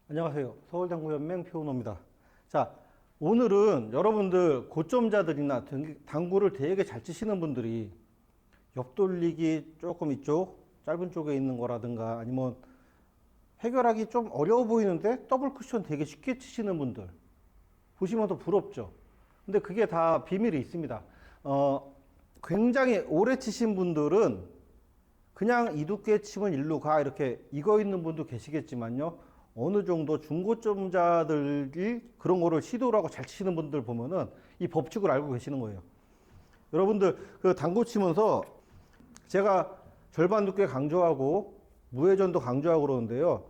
안녕하세요. 서울당구연맹 표은호입니다. 자, 오늘은 여러분들 고점자들이나 당구를 되게 잘 치시는 분들이 옆돌리기 조금 이쪽 짧은 쪽에 있는 거라든가 아니면 해결하기 좀 어려워 보이는데 더블 쿠션 되게 쉽게 치시는 분들 보시면 더 부럽죠. 근데 그게 다 비밀이 있습니다. 굉장히 오래 치신 분들은 그냥 이두께 치면 일로 가 이렇게 익어 있는 분도 계시겠지만요. 어느 정도 중고점자들이 그런 거를 시도를 하고 잘 치시는 분들 보면은 이 법칙을 알고 계시는 거예요. 여러분들 그 당구 치면서 제가 절반 두께 강조하고 무회전도 강조하고 그러는데요.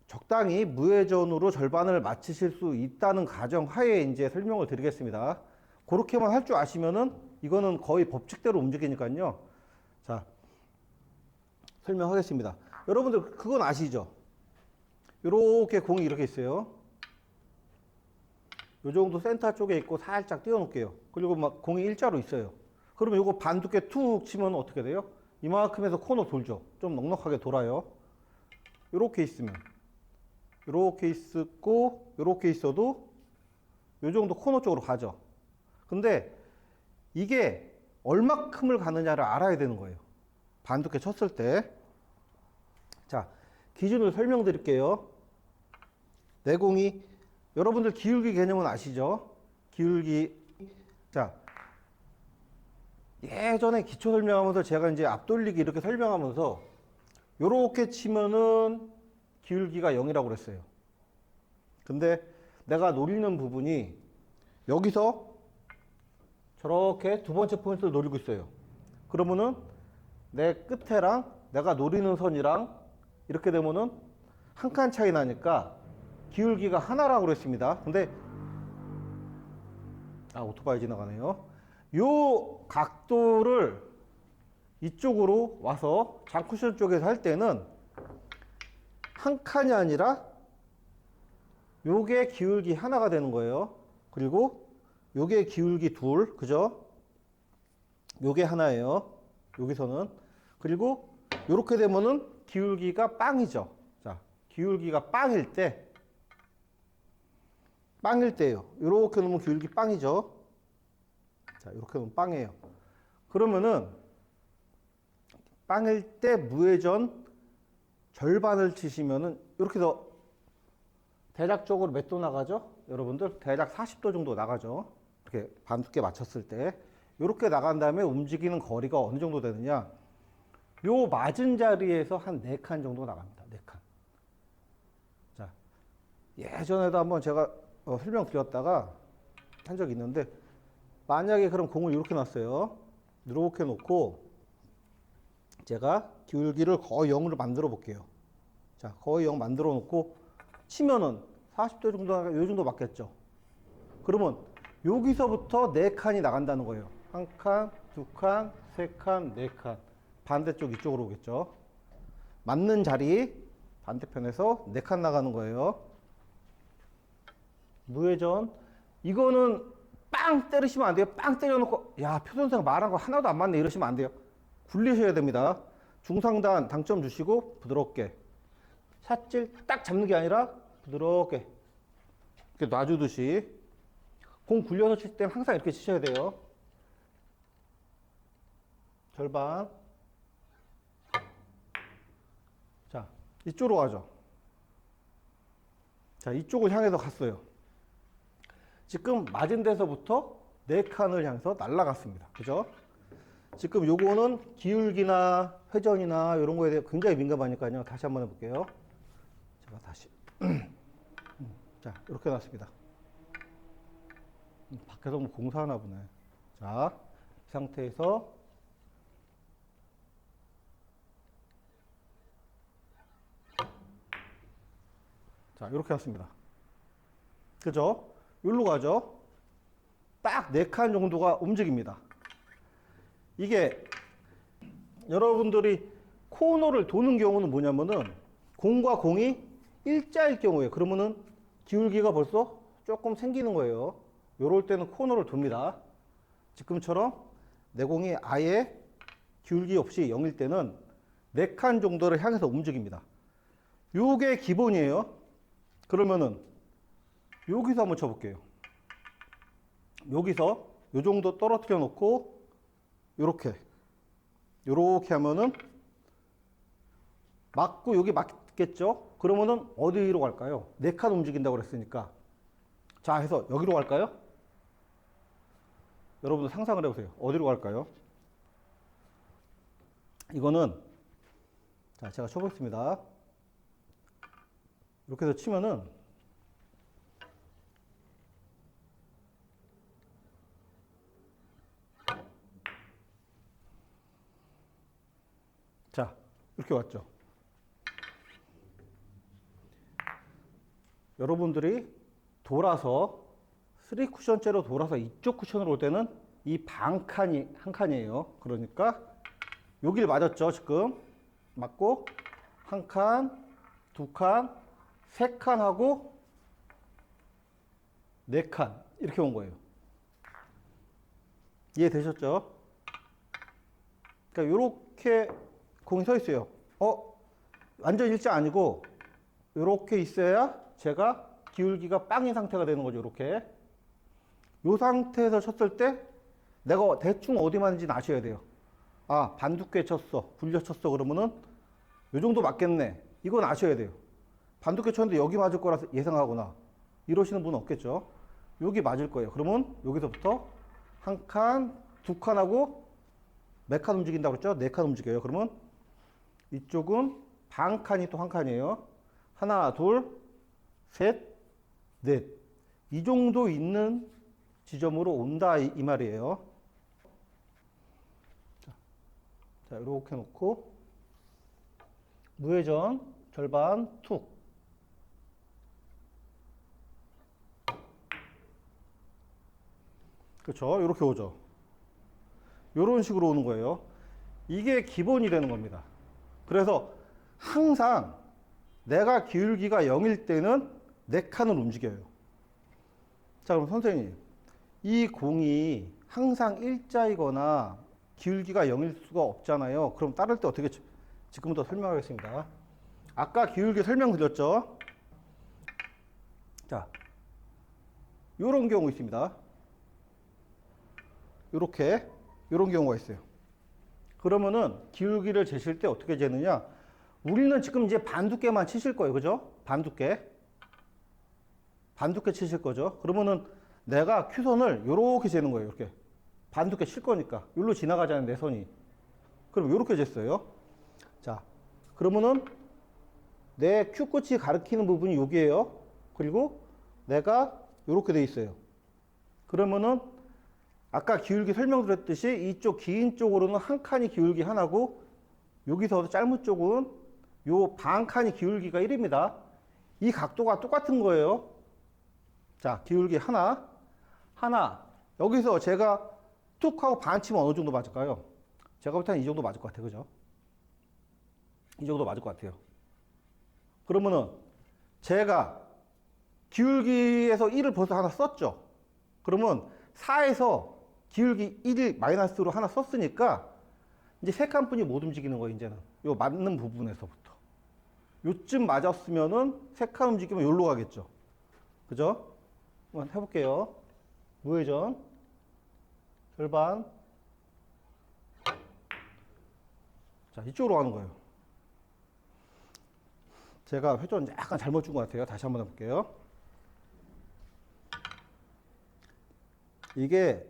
적당히 무회전으로 절반을 맞추실 수 있다는 가정 하에 이제 설명을 드리겠습니다. 그렇게만 할 줄 아시면은 이거는 거의 법칙대로 움직이니까요. 자, 설명하겠습니다. 여러분들 그건 아시죠? 요렇게 공이 이렇게 있어요. 요 정도 센터 쪽에 있고 살짝 띄워놓을게요. 그리고 막 공이 일자로 있어요. 그러면 요거 반 두께 툭 치면 어떻게 돼요? 이만큼에서 코너 돌죠. 좀 넉넉하게 돌아요. 요렇게 있으면. 요렇게 있고, 요렇게 있어도 요 정도 코너 쪽으로 가죠. 근데 이게 얼마큼을 가느냐를 알아야 되는 거예요. 반 두께 쳤을 때. 자, 기준을 설명드릴게요. 내공이 여러분들 기울기 개념은 아시죠? 기울기. 자, 예전에 기초 설명하면서 제가 이제 앞돌리기 이렇게 설명하면서 요렇게 치면은 기울기가 0이라고 그랬어요. 근데 내가 노리는 부분이 여기서 저렇게 두 번째 포인트를 노리고 있어요. 그러면은 내 끝에랑 내가 노리는 선이랑 이렇게 되면은 한 칸 차이 나니까 기울기가 하나라고 그랬습니다. 근데 오토바이 지나가네요. 요 각도를 이쪽으로 와서 장쿠션 쪽에서 할 때는 한 칸이 아니라 요게 기울기 하나가 되는 거예요. 그리고 요게 기울기 둘, 그죠? 요게 하나예요. 여기서는. 그리고 요렇게 되면은 기울기가 빵이죠. 자, 기울기가 빵일 때요. 요렇게 놓으면 기울기 빵이죠. 자, 요렇게 놓으면 빵이에요. 그러면은 빵일 때 무회전 절반을 치시면은 이렇게 더 대략적으로 몇 도 나가죠? 여러분들 대략 40도 정도 나가죠. 이렇게 반 두께 맞췄을 때 이렇게 나간 다음에 움직이는 거리가 어느 정도 되느냐? 요 맞은 자리에서 한 4칸 정도 나갑니다. 4칸. 자, 예전에도 한번 제가 설명드렸다가 한 적이 있는데 만약에 그럼 공을 이렇게 놨어요. 이렇게 놓고 제가 기울기를 거의 0으로 만들어 볼게요. 자, 거의 0 만들어 놓고 치면은 40도 정도, 요 정도 맞겠죠. 그러면 여기서부터 4칸이 나간다는 거예요. 한 칸, 두 칸, 세 칸, 네 칸. 반대쪽 이쪽으로 오겠죠. 맞는 자리 반대편에서 4칸 나가는 거예요. 무회전. 이거는 빵 때리시면 안 돼요. 빵 때려놓고 야, 표 선생 말한 거 하나도 안 맞네 이러시면 안 돼요. 굴리셔야 됩니다. 중상단 당점 주시고 부드럽게 샷질 딱 잡는 게 아니라 부드럽게 이렇게 놔주듯이 공 굴려서 칠 때는 항상 이렇게 치셔야 돼요. 절반. 자, 이쪽으로 가죠. 자, 이쪽을 향해서 갔어요. 지금 맞은 데서부터 4칸을 향해서 날아갔습니다. 그죠? 지금 요거는 기울기나 회전이나 이런 거에 대해 굉장히 민감하니까요. 다시 한번 해볼게요. 제가 다시. 자, 이렇게 놨습니다. 밖에서 뭐 공사하나 보네. 자, 이 상태에서 자, 이렇게 놨습니다. 그죠? 여기로 가죠? 딱 4칸 정도가 움직입니다. 이게 여러분들이 코너를 도는 경우는 뭐냐면은 공과 공이 일자일 경우에 그러면은 기울기가 벌써 조금 생기는 거예요. 요럴 때는 코너를 돕니다. 지금처럼 내 공이 아예 기울기 없이 0일 때는 4칸 정도를 향해서 움직입니다. 요게 기본이에요. 그러면은 여기서 한번 쳐볼게요. 여기서 요 정도 떨어뜨려 놓고 요렇게 하면은 맞고 여기 맞겠죠? 그러면은 어디로 갈까요? 네 칸 움직인다고 그랬으니까. 자, 해서 여기로 갈까요? 여러분들 상상을 해보세요. 어디로 갈까요? 이거는, 자, 제가 쳐보겠습니다. 이렇게 해서 치면은, 자, 이렇게 왔죠. 여러분들이 돌아서 3쿠션째로 돌아서 이쪽 쿠션으로 올 때는 이 반 칸이 한 칸이에요. 그러니까 여기를 맞았죠. 지금 맞고 한 칸, 두 칸, 세 칸 하고 네 칸 이렇게 온 거예요. 이해되셨죠? 그러니까 이렇게 공이 서 있어요. 완전 일자 아니고 이렇게 있어야 제가 기울기가 빵인 상태가 되는 거죠. 이렇게. 이 상태에서 쳤을 때 내가 대충 어디 맞는지는 아셔야 돼요. 아, 반두께 쳤어. 굴려 쳤어. 그러면은 이 정도 맞겠네. 이건 아셔야 돼요. 반두께 쳤는데 여기 맞을 거라 예상하거나 이러시는 분은 없겠죠. 여기 맞을 거예요. 그러면 여기서부터 한 칸, 두 칸 하고 몇 칸 움직인다고 그랬죠? 네 칸 움직여요. 그러면 이쪽은 반 칸이 또 한 칸이에요. 하나, 둘, 셋, 넷. 이 정도 있는 지점으로 온다 이 말이에요. 자, 이렇게 놓고 무회전 절반 툭. 그렇죠. 이렇게 오죠. 이런 식으로 오는 거예요. 이게 기본이 되는 겁니다. 그래서 항상 내가 기울기가 0일 때는 네 칸을 움직여요. 자, 그럼 선생님, 이 공이 항상 일자이거나 기울기가 0일 수가 없잖아요. 그럼 따를 때 어떻게 지금부터 설명하겠습니다. 아까 기울기 설명드렸죠? 자, 이런 경우 있습니다. 이런 경우가 있어요. 그러면은 기울기를 재실 때 어떻게 재느냐? 우리는 지금 이제 반두께만 치실 거예요. 그죠? 반두께 치실 거죠. 그러면은 내가 큐선을 이렇게 재는 거예요. 이렇게. 반두께 칠 거니까. 여기로 지나가잖아요. 내 선이. 그럼 이렇게 쟀어요. 자, 그러면은 내 큐 끝이 가리키는 부분이 여기에요. 그리고 내가 이렇게 돼 있어요. 그러면은 아까 기울기 설명드렸듯이 이쪽 긴 쪽으로는 한 칸이 기울기 하나고 여기서 짧은 쪽은 요 반 칸이 기울기가 1입니다. 이 각도가 똑같은 거예요. 자, 기울기 하나. 여기서 제가 툭 하고 반 치면 어느 정도 맞을까요? 제가 볼 때는 이 정도 맞을 것 같아요. 그죠? 이 정도 맞을 것 같아요. 그러면은 제가 기울기에서 1을 벌써 하나 썼죠? 그러면 4에서 기울기 1이 마이너스로 하나 썼으니까 이제 세 칸뿐이 못 움직이는 거예요. 이제는 요 맞는 부분에서부터 요쯤 맞았으면은 세 칸 움직이면 여기로 가겠죠. 그죠? 한번 해볼게요. 무회전 절반. 자, 이쪽으로 가는 거예요. 제가 회전 약간 잘못 준 것 같아요. 다시 한번 해볼게요. 이게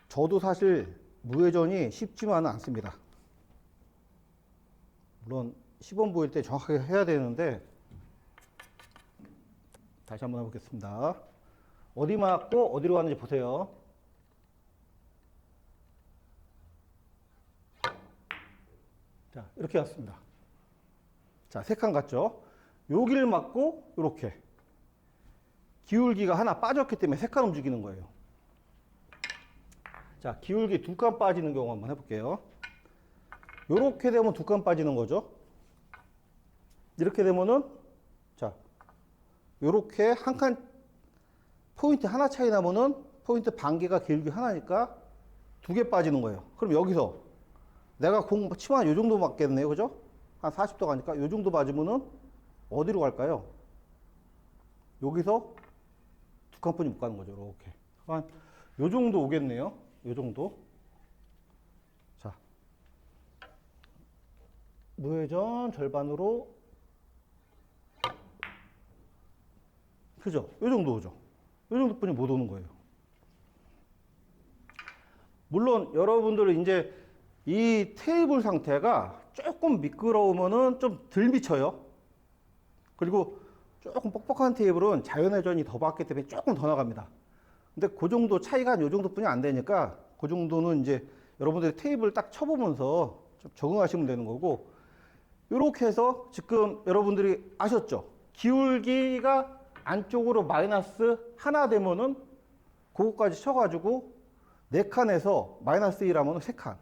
저도 사실 무회전이 쉽지만은 않습니다. 물론 시범 보일 때 정확하게 해야 되는데 다시 한번 해보겠습니다. 어디 맞고 어디로 가는지 보세요. 자, 이렇게 왔습니다. 자, 세 칸 갔죠? 여기를 맞고 이렇게 기울기가 하나 빠졌기 때문에 세 칸 움직이는 거예요. 자, 기울기 두 칸 빠지는 경우 한번 해볼게요. 이렇게 되면 두 칸 빠지는 거죠. 이렇게 되면은 자, 이렇게 한 칸 포인트 하나 차이 나면은 포인트 반 개가 기울기 하나니까 두 개 빠지는 거예요. 그럼 여기서 내가 공 치면 이 정도 맞겠네요. 그죠? 한 40도 가니까 이 정도 맞으면은 어디로 갈까요? 여기서 두 칸뿐이 못 가는 거죠. 이렇게. 한 요 정도 오겠네요. 요 정도. 자, 무회전 절반으로, 그죠? 요 정도 오죠. 요 정도뿐이 못 오는 거예요. 물론 여러분들은 이제 이 테이블 상태가 조금 미끄러우면은 좀 덜 미쳐요. 그리고 조금 뻑뻑한 테이블은 자연회전이 더 받기 때문에 조금 더 나갑니다. 근데 그 정도 차이가 한 요 정도뿐이 안 되니까 그 정도는 이제 여러분들이 테이블 딱 쳐보면서 좀 적응하시면 되는 거고, 이렇게 해서 지금 여러분들이 아셨죠? 기울기가 안쪽으로 마이너스 하나 되면은 그거까지 쳐가지고 4칸에서 마이너스 1 하면은 3칸,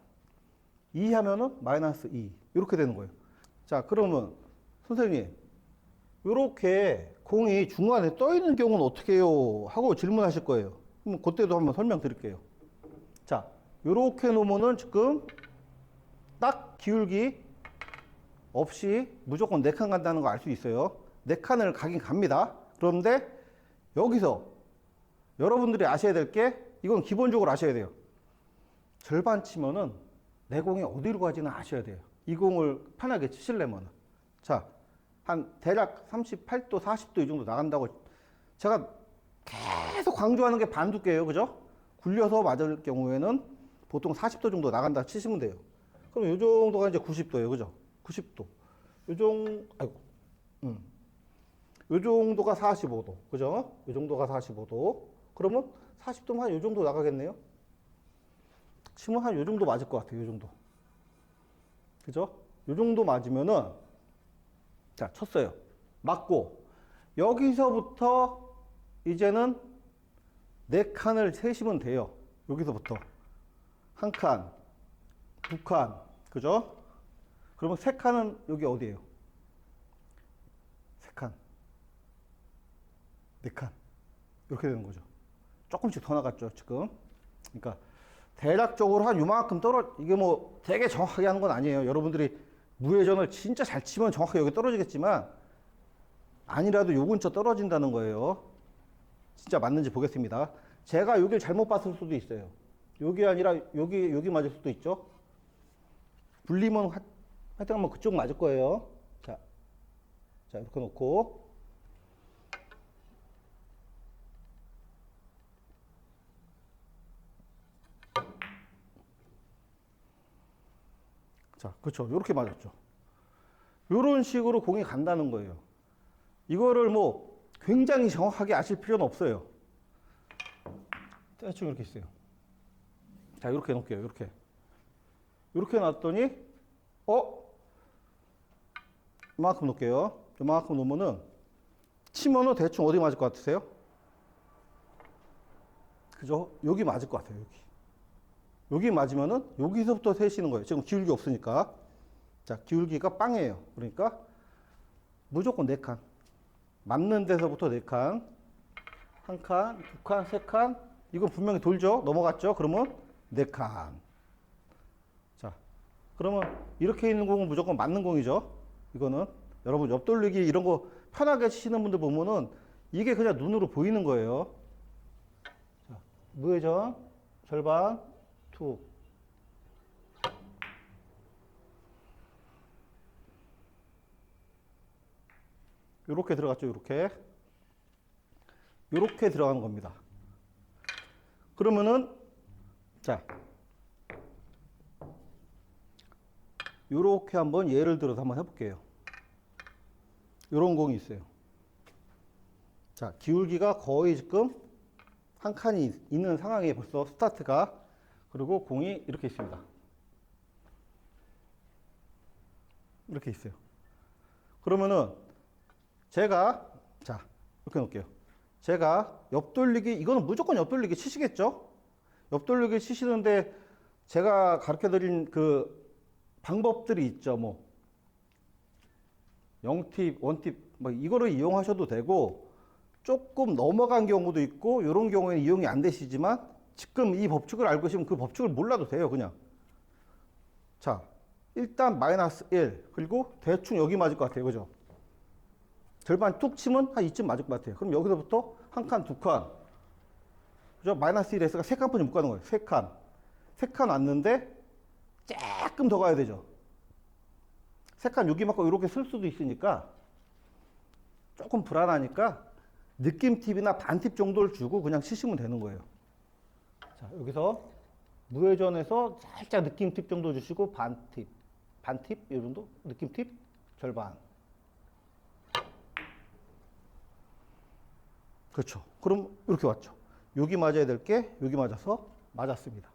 2 하면은 마이너스 2 이렇게 되는 거예요. 자, 그러면 선생님, 이렇게 공이 중간에 떠 있는 경우는 어떻게 해요? 하고 질문하실 거예요. 그럼 그때도 한번 설명드릴게요. 자, 이렇게 놓으면은 지금 딱 기울기 없이 무조건 4칸 간다는 거 알 수 있어요. 4칸을 가긴 갑니다. 그런데 여기서 여러분들이 아셔야 될 게, 이건 기본적으로 아셔야 돼요. 절반 치면은 내 공이 어디로 가지는 아셔야 돼요. 이 공을 편하게 치시려면. 자, 한 대략 38도, 40도 이 정도 나간다고 제가 계속 강조하는 게 반두께예요. 그죠? 굴려서 맞을 경우에는 보통 40도 정도 나간다 치시면 돼요. 그럼 이 정도가 이제 90도예요. 그죠? 90도. 요 정도가 45도. 그죠? 요 정도가 45도. 그러면 40도면 한 요 정도 나가겠네요. 치면 한 요 정도 맞을 것 같아요. 요 정도. 그죠? 요 정도 맞으면은, 자, 쳤어요. 맞고, 여기서부터 이제는 4칸을 세시면 돼요. 여기서부터. 1칸, 2칸, 그죠? 그러면 3칸은 여기 어디예요? 3칸, 4칸. 이렇게 되는 거죠. 조금씩 더 나갔죠, 지금. 그러니까, 대략적으로 한 요만큼 이게 뭐 되게 정확하게 하는 건 아니에요. 여러분들이 무회전을 진짜 잘 치면 정확하게 여기 떨어지겠지만, 아니라도 요 근처 떨어진다는 거예요. 진짜 맞는지 보겠습니다. 제가 여길 잘못 봤을 수도 있어요. 여기 아니라 여기 맞을 수도 있죠. 불리면 하여튼 뭐 그쪽 맞을 거예요. 자, 이렇게 놓고. 자, 그렇죠. 이렇게 맞았죠. 이런 식으로 공이 간다는 거예요. 이거를 뭐 굉장히 정확하게 아실 필요는 없어요. 대충 이렇게 있어요. 자, 이렇게 놓을게요. 이렇게 놨더니, 이만큼 놓을게요. 이만큼 놓으면은, 치면은 대충 어디 맞을 것 같으세요? 그죠? 여기 맞을 것 같아요. 여기 맞으면은, 여기서부터 세시는 거예요. 지금 기울기 없으니까. 자, 기울기가 빵이에요. 그러니까, 무조건 4칸. 맞는 데서부터 4칸. 1칸, 2칸, 3칸. 이거 분명히 돌죠? 넘어갔죠? 그러면 4칸. 자, 그러면 이렇게 있는 공은 무조건 맞는 공이죠? 이거는. 여러분, 옆돌리기 이런 거 편하게 치시는 분들 보면은 이게 그냥 눈으로 보이는 거예요. 자, 무회전, 절반, 툭. 요렇게 들어갔죠, 요렇게. 요렇게 들어가는 겁니다. 그러면은, 자, 요렇게 한번 예를 들어서 한번 해볼게요. 요런 공이 있어요. 자, 기울기가 거의 지금 한 칸이 있는 상황에 벌써 스타트가, 그리고 공이 이렇게 있습니다. 이렇게 있어요. 그러면은 제가, 자, 이렇게 놓을게요. 제가 옆돌리기, 이거는 무조건 옆돌리기 치시겠죠? 옆돌리기 치시는데 제가 가르쳐 드린 그 방법들이 있죠. 뭐 0팁, 1팁 뭐 이거를 이용하셔도 되고, 조금 넘어간 경우도 있고, 이런 경우에는 이용이 안 되시지만 지금 이 법칙을 알고 계시면 그 법칙을 몰라도 돼요. 그냥. 자, 일단 마이너스 1, 그리고 대충 여기 맞을 것 같아요. 그죠? 절반 툭 치면 한 이쯤 맞을 것 같아요. 그럼 여기서부터 한 칸, 두 칸. 그죠? 마이너스 1에서가 세 칸뿐이 못 가는 거예요. 세 칸. 세 칸 왔는데 조금 더 가야 되죠. 세 칸 여기 맞고 이렇게 쓸 수도 있으니까 조금 불안하니까 느낌 팁이나 반 팁 정도를 주고 그냥 치시면 되는 거예요. 자, 여기서 무회전에서 살짝 느낌 팁 정도 주시고 반 팁, 이 정도? 느낌 팁 절반. 그렇죠. 그럼 이렇게 왔죠. 여기 맞아야 될 게 여기 맞아서 맞았습니다.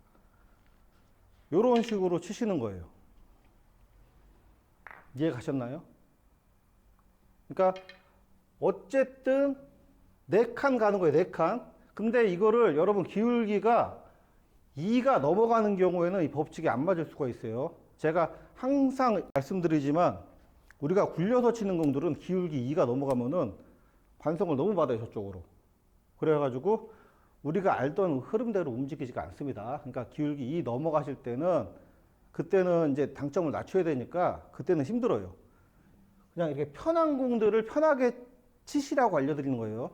이런 식으로 치시는 거예요. 이해 가셨나요? 그러니까 어쨌든 4칸 가는 거예요. 4칸. 근데 이거를 여러분 기울기가 2가 넘어가는 경우에는 이 법칙이 안 맞을 수가 있어요. 제가 항상 말씀드리지만 우리가 굴려서 치는 공들은 기울기 2가 넘어가면은 반성을 너무 받아요. 저쪽으로. 그래가지고 우리가 알던 흐름대로 움직이지가 않습니다. 그러니까 기울기 2 넘어가실 때는 그때는 이제 당점을 낮춰야 되니까 그때는 힘들어요. 그냥 이렇게 편한 공들을 편하게 치시라고 알려드리는 거예요.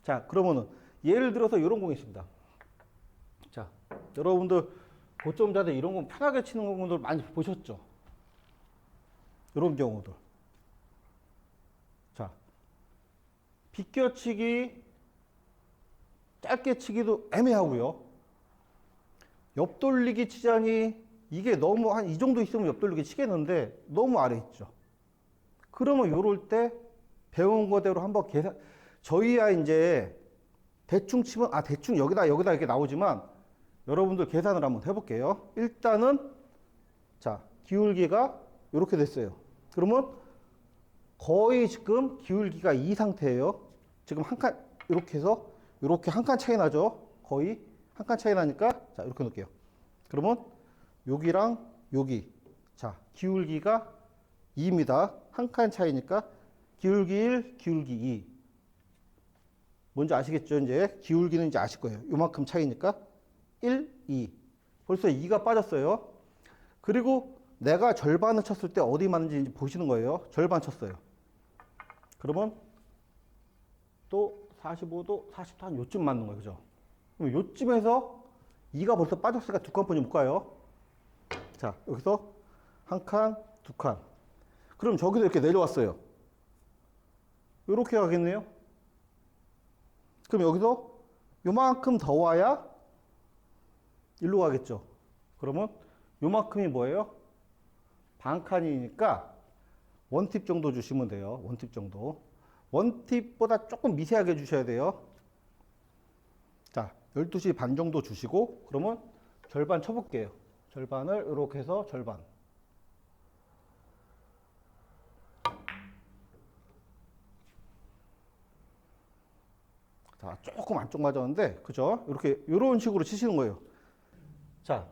자, 그러면은 예를 들어서 이런 공이 있습니다. 자, 여러분들 고점자들 이런 공 편하게 치는 공들 많이 보셨죠? 이런 경우들. 자, 비껴치기, 짧게 치기도 애매하고요. 옆돌리기 치자니 이게 너무 한 이 정도 있으면 옆돌리기 치겠는데 너무 아래 있죠. 그러면 요럴 때 배운 거대로 한번 계산, 저희야 이제 대충 치면, 대충 여기다 이렇게 나오지만 여러분들 계산을 한번 해볼게요. 일단은, 자, 기울기가 이렇게 됐어요. 그러면 거의 지금 기울기가 이 상태예요. 지금 한 칸, 이렇게 해서, 이렇게 한 칸 차이 나죠? 거의 한 칸 차이 나니까, 자, 이렇게 놓을게요. 그러면 여기랑 여기, 자, 기울기가 2입니다. 한 칸 차이니까 기울기 1, 기울기 2. 뭔지 아시겠죠? 이제 기울기는 이제 아실 거예요. 요만큼 차이니까 1, 2. 벌써 2가 빠졌어요. 그리고 내가 절반을 쳤을 때 어디 맞는지 이제 보시는 거예요. 절반 쳤어요. 그러면 또 45도, 40도 한 요쯤 맞는 거예요. 그죠? 그럼 요쯤에서 2가 벌써 빠졌으니까 두 칸뿐이 못 가요. 자, 여기서 한 칸, 두 칸. 그럼 저기서 이렇게 내려왔어요. 이렇게 가겠네요. 그럼 여기서 요만큼 더 와야 일로 가겠죠. 그러면 요만큼이 뭐예요? 반 칸이니까 원팁 정도 주시면 돼요. 원팁 정도. 원팁보다 조금 미세하게 주셔야 돼요. 자, 12시 반 정도 주시고 그러면 절반 쳐볼게요. 절반을 이렇게 해서 절반. 자, 조금 안쪽 맞았는데, 그죠? 이렇게, 요런 식으로 치시는 거예요. 자,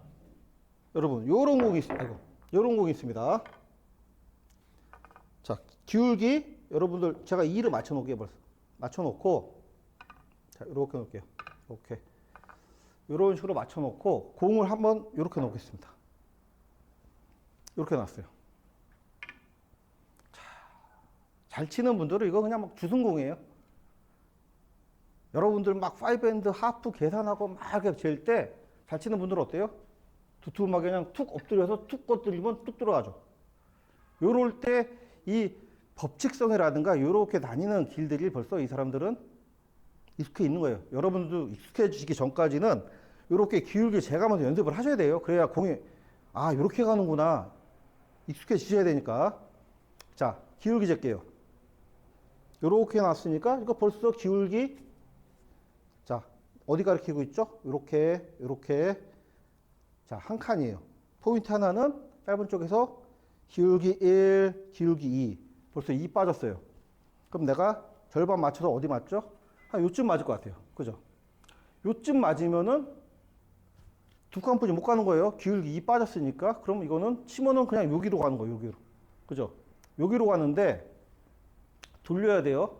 여러분, 요런 공이, 요런 공이 있습니다. 자, 기울기, 여러분들, 제가 2를 맞춰놓을게요, 벌써. 맞춰놓고, 자, 이렇게 놓을게요. 이렇게. 요런 식으로 맞춰놓고, 공을 한번 이렇게 놓겠습니다. 이렇게 놨어요. 자, 잘 치는 분들은 이거 그냥 막 주승공이에요. 여러분들 막 5핸드 하프 계산하고 막 이렇게 잴 때 잘 치는 분들은 어때요? 두툼하게 그냥 툭 엎드려서 툭 꺼뜨리면 뚝 들어가죠. 요럴 때 이 법칙성이라든가 요렇게 다니는 길들이 벌써 이 사람들은 익숙해 있는 거예요. 여러분들도 익숙해지기 전까지는 요렇게 기울기 재가면서 연습을 하셔야 돼요. 그래야 공이 요렇게 가는구나. 익숙해지셔야 되니까. 자, 기울기 잴게요. 요렇게 놨으니까 이거 벌써 기울기, 자, 어디 가리키고 있죠? 요렇게, 요렇게. 자, 한 칸이에요. 포인트 하나는 짧은 쪽에서 기울기 1, 기울기 2. 벌써 2 빠졌어요. 그럼 내가 절반 맞춰서 어디 맞죠? 한 요쯤 맞을 것 같아요. 그죠? 요쯤 맞으면은 두 칸뿐이 못 가는 거예요. 기울기 2 빠졌으니까. 그럼 이거는 치면은 그냥 여기로 가는 거예요. 여기로. 그죠? 여기로 가는데 돌려야 돼요.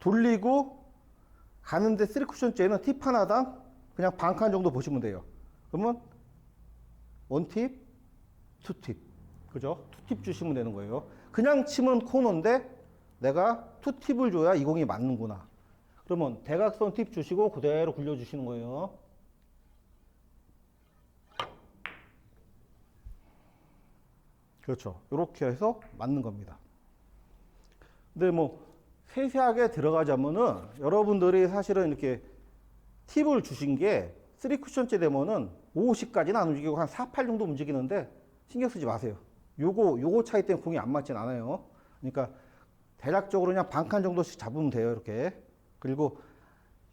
돌리고 가는데 3쿠션째는 팁 하나당 그냥 반 칸 정도 보시면 돼요. 그러면 원팁, 투팁. 그죠? 투팁 주시면 되는 거예요. 그냥 치면 코너인데 내가 투팁을 줘야 이 공이 맞는구나. 그러면 대각선 팁 주시고 그대로 굴려주시는 거예요. 그렇죠. 이렇게 해서 맞는 겁니다. 근데 뭐 세세하게 들어가자면은 여러분들이 사실은 이렇게 팁을 주신 게 3쿠션째 되면은 50까지는 안 움직이고 한 4, 8 정도 움직이는데 신경 쓰지 마세요. 요거 차이 때문에 공이 안 맞진 않아요. 그러니까 대략적으로 그냥 반칸 정도씩 잡으면 돼요. 이렇게. 그리고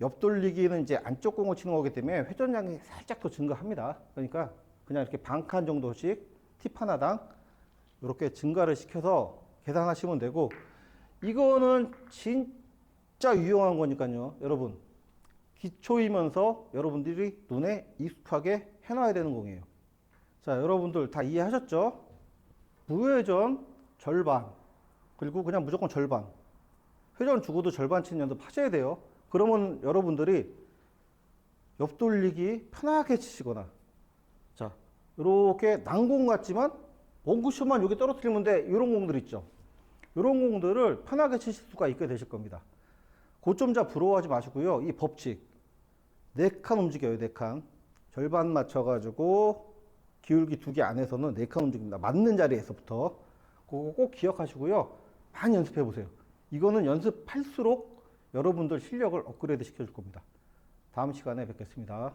옆돌리기는 이제 안쪽 공을 치는 거기 때문에 회전량이 살짝 더 증가합니다. 그러니까 그냥 이렇게 반칸 정도씩 팁 하나당 이렇게 증가를 시켜서 계산하시면 되고, 이거는 진짜 유용한 거니까요. 여러분, 기초이면서 여러분들이 눈에 익숙하게 해놔야 되는 공이에요. 자, 여러분들 다 이해하셨죠? 무회전 절반, 그리고 그냥 무조건 절반. 회전 주고도 절반 치는 연습 하셔야 돼요. 그러면 여러분들이 옆돌리기 편하게 치시거나, 자, 이렇게 난공 같지만 원쿠션만 여기 떨어뜨리면 돼. 이런 공들 있죠. 이런 공들을 편하게 치실 수가 있게 되실 겁니다. 고점자 부러워하지 마시고요. 이 법칙. 4칸 움직여요. 4칸. 절반 맞춰가지고 기울기 2개 안에서는 4칸 움직입니다. 맞는 자리에서부터. 그거 꼭 기억하시고요. 많이 연습해 보세요. 이거는 연습할수록 여러분들 실력을 업그레이드 시켜줄 겁니다. 다음 시간에 뵙겠습니다.